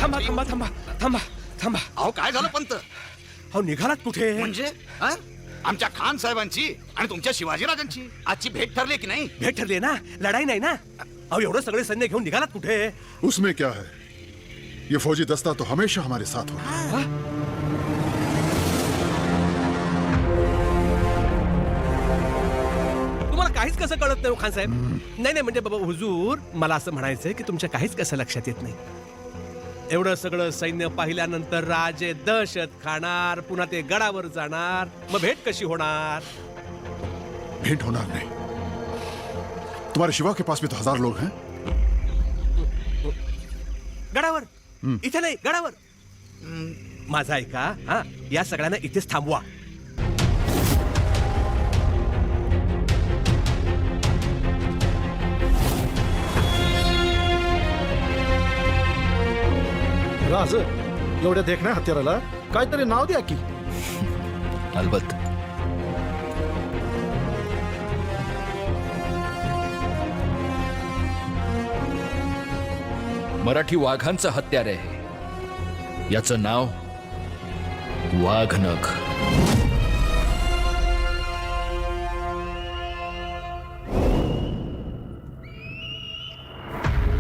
थांबा थांबा थांबा थांबा थांबा. अहो काय झालं पंत? अहो निघालात कुठे? म्हणजे हा? आमच्या खान साहेबांची आणि तुमच्या शिवाजीराजांची आजची भेट ठरली की नाही? भेट ठरली ना, लढाई नाही ना. अहो एवढं सगळे सैन्य घेऊन निघालात कुठे? उसमें क्या है, ये फौजी दस्ता तो हमेशा हमारे साथ होगा. तुम्हाला काहीच कसं कळत नाही हो खान साहेब? नाही नाही म्हणजे बाबा हुजूर, मला असं म्हणायचंय की तुमच्या काहीच कसं लक्षात येत नाही. एवढं सगळं सैन्य पाहिल्यानंतर राजे दहशत खाणार, पुन्हा ते गडावर जाणार, मग भेट कशी होणार? भेंट होना नहीं. तुम्हारे शिवा के पास भी तो 1000 लोग हैं. गडावर? इथे नाही, गडावर. माझा ऐका, हा, या सगळ्यांना इथेच थांबवा. राज, एवढ्या देखण्या हत्याराला काहीतरी नाव द्या की. अलबत्त. मराठी वाघांचं हत्यार आहे. याचं नाव वाघनख.